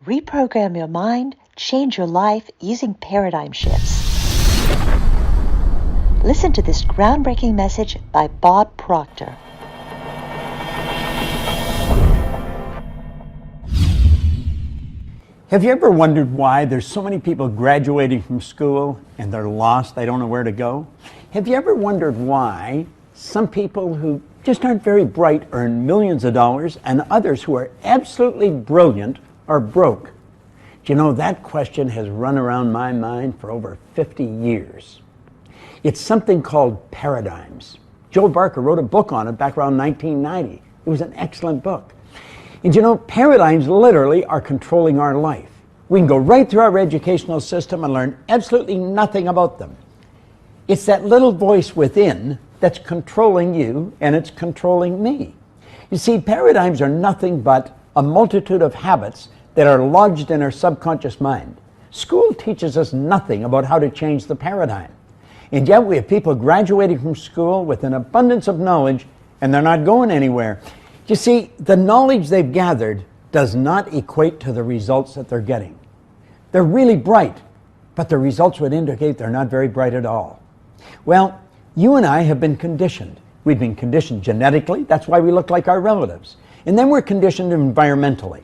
Reprogram your mind, change your life using paradigm shifts. Listen to this groundbreaking message by Bob Proctor. Have you ever wondered why there's so many people graduating from school and they're lost, they don't know where to go? Have you ever wondered why some people who just aren't very bright earn millions of dollars and others who are absolutely brilliant are broke? Do you know, that question has run around my mind for over 50 years. It's something called paradigms. Joe Barker wrote a book on it back around 1990. It was an excellent book. And you know, paradigms literally are controlling our life. We can go right through our educational system and learn absolutely nothing about them. It's that little voice within that's controlling you, and it's controlling me. You see, paradigms are nothing but a multitude of habits that are lodged in our subconscious mind. School teaches us nothing about how to change the paradigm. And yet we have people graduating from school with an abundance of knowledge, and they're not going anywhere. You see, the knowledge they've gathered does not equate to the results that they're getting. They're really bright, but the results would indicate they're not very bright at all. Well, you and I have been conditioned. We've been conditioned genetically. That's why we look like our relatives. And then we're conditioned environmentally.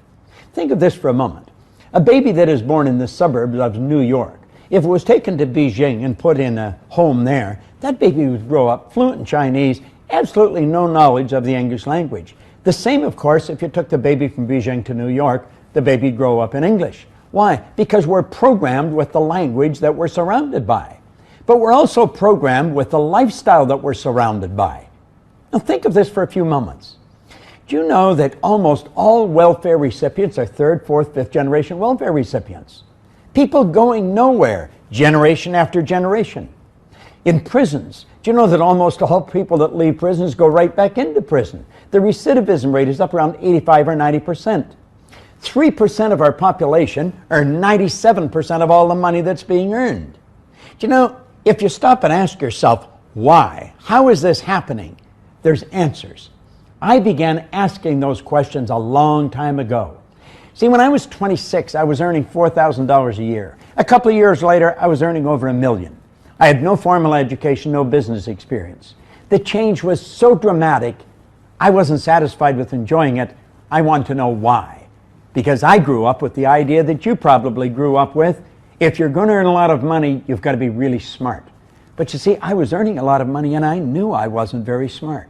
Think of this for a moment. A baby that is born in the suburbs of New York, if it was taken to Beijing and put in a home there, that baby would grow up fluent in Chinese, absolutely no knowledge of the English language. The same, of course, if you took the baby from Beijing to New York, the baby would grow up in English. Why? Because we're programmed with the language that we're surrounded by. But we're also programmed with the lifestyle that we're surrounded by. Now think of this for a few moments. Do you know that almost all welfare recipients are third, fourth, fifth generation welfare recipients? People going nowhere, generation after generation. In prisons, do you know that almost all people that leave prisons go right back into prison? The recidivism rate is up around 85 or 90%. 3% of our population earn 97% of all the money that's being earned. Do you know, if you stop and ask yourself, why? How is this happening? There's answers. I began asking those questions a long time ago. See, when I was 26, I was earning $4,000 a year. A couple of years later, I was earning over $1 million. I had no formal education, no business experience. The change was so dramatic, I wasn't satisfied with enjoying it. I wanted to know why. Because I grew up with the idea that you probably grew up with. If you're going to earn a lot of money, you've got to be really smart. But you see, I was earning a lot of money and I knew I wasn't very smart.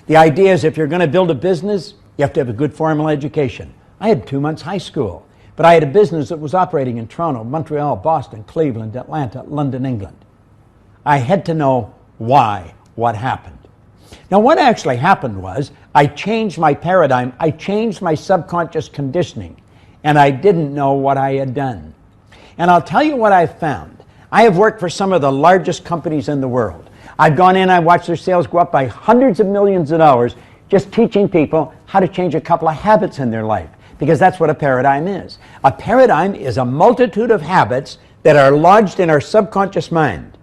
The idea is if you're going to build a business, you have to have a good formal education. I had 2 months high school, but I had a business that was operating in Toronto, Montreal, Boston, Cleveland, Atlanta, London, England. I had to know why, what happened. Now, what actually happened was I changed my paradigm, I changed my subconscious conditioning, and I didn't know what I had done. And I'll tell you what I found. I have worked for some of the largest companies in the world. I've gone in, I watched their sales go up by hundreds of millions of dollars just teaching people how to change a couple of habits in their life, because that's what a paradigm is. A paradigm is a multitude of habits that are lodged in our subconscious mind.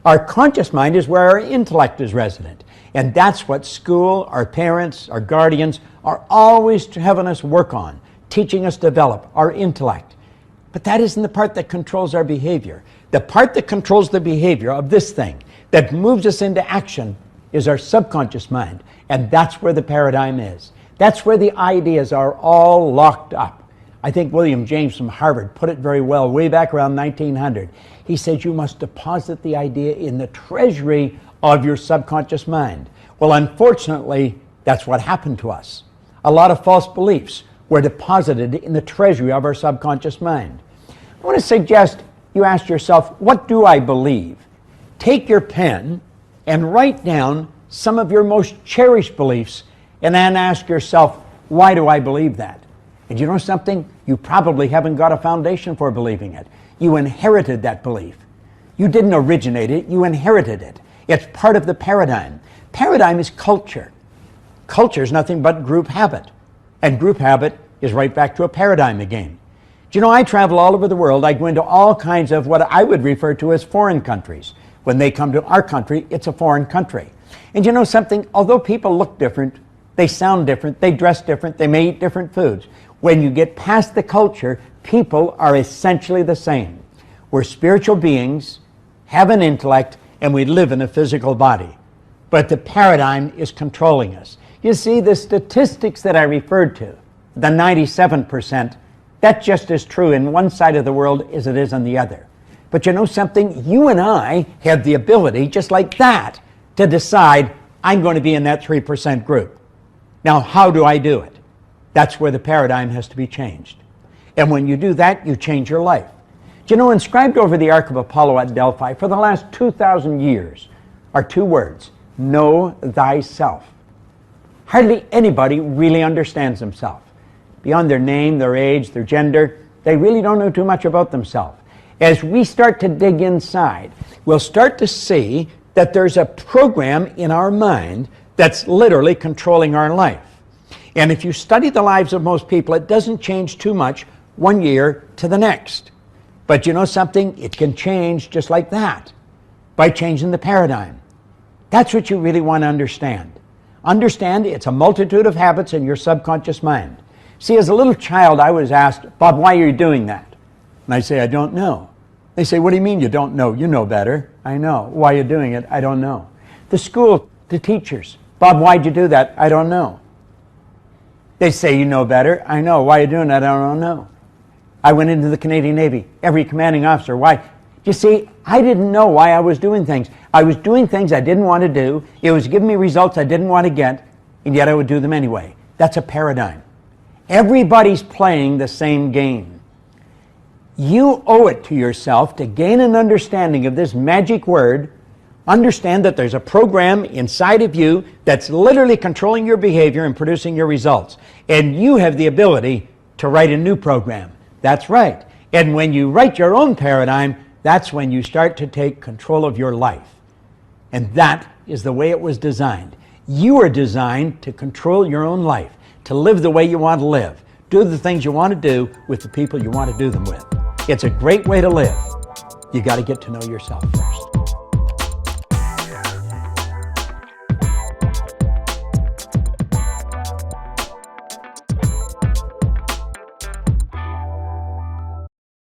Our conscious mind is where our intellect is resident. And that's what school, our parents, our guardians are always having us work on, teaching us to develop our intellect. But that isn't the part that controls our behavior. The part that controls the behavior of this thing, that moves us into action, is our subconscious mind. And that's where the paradigm is. That's where the ideas are all locked up. I think William James from Harvard put it very well way back around 1900. He said you must deposit the idea in the treasury of your subconscious mind. Well, unfortunately, that's what happened to us. A lot of false beliefs were deposited in the treasury of our subconscious mind. I want to suggest you ask yourself, what do I believe? Take your pen and write down some of your most cherished beliefs and then ask yourself, why do I believe that? And you know something? You probably haven't got a foundation for believing it. You inherited that belief. You didn't originate it, you inherited it. It's part of the paradigm. Paradigm is culture. Culture is nothing but group habit. And group habit is right back to a paradigm again. Do you know, I travel all over the world. I go into all kinds of what I would refer to as foreign countries. When they come to our country, it's a foreign country. And you know something? Although people look different, they sound different, they dress different, they may eat different foods. When you get past the culture, people are essentially the same. We're spiritual beings, have an intellect, and we live in a physical body. But the paradigm is controlling us. You see, the statistics that I referred to, the 97%, that's just as true in one side of the world as it is on the other. But you know something? You and I have the ability, just like that, to decide, I'm going to be in that 3% group. Now, how do I do it? That's where the paradigm has to be changed. And when you do that, you change your life. Do you know, inscribed over the Ark of Apollo at Delphi for the last 2,000 years are two words: know thyself. Hardly anybody really understands themselves. Beyond their name, their age, their gender, they really don't know too much about themselves. As we start to dig inside, we'll start to see that there's a program in our mind that's literally controlling our life. And if you study the lives of most people, it doesn't change too much one year to the next. But you know something? It can change just like that, by changing the paradigm. That's what you really want to understand. Understand it's a multitude of habits in your subconscious mind. See, as a little child, I was asked, Bob, why are you doing that? And I say, I don't know. They say, what do you mean you don't know? You know better. I know. Why are you doing it? I don't know. The school, the teachers, Bob, why'd you do that? I don't know. They say, you know better. I know. Why are you doing that? I don't know. I went into the Canadian Navy. Every commanding officer, why? You see, I didn't know why I was doing things. I was doing things I didn't want to do. It was giving me results I didn't want to get, and yet I would do them anyway. That's a paradigm. Everybody's playing the same game. You owe it to yourself to gain an understanding of this magic word. Understand that there's a program inside of you that's literally controlling your behavior and producing your results. And you have the ability to write a new program. That's right. And when you write your own paradigm, that's when you start to take control of your life. And that is the way it was designed. You are designed to control your own life, to live the way you want to live, do the things you want to do with the people you want to do them with. It's a great way to live. You got to get to know yourself first.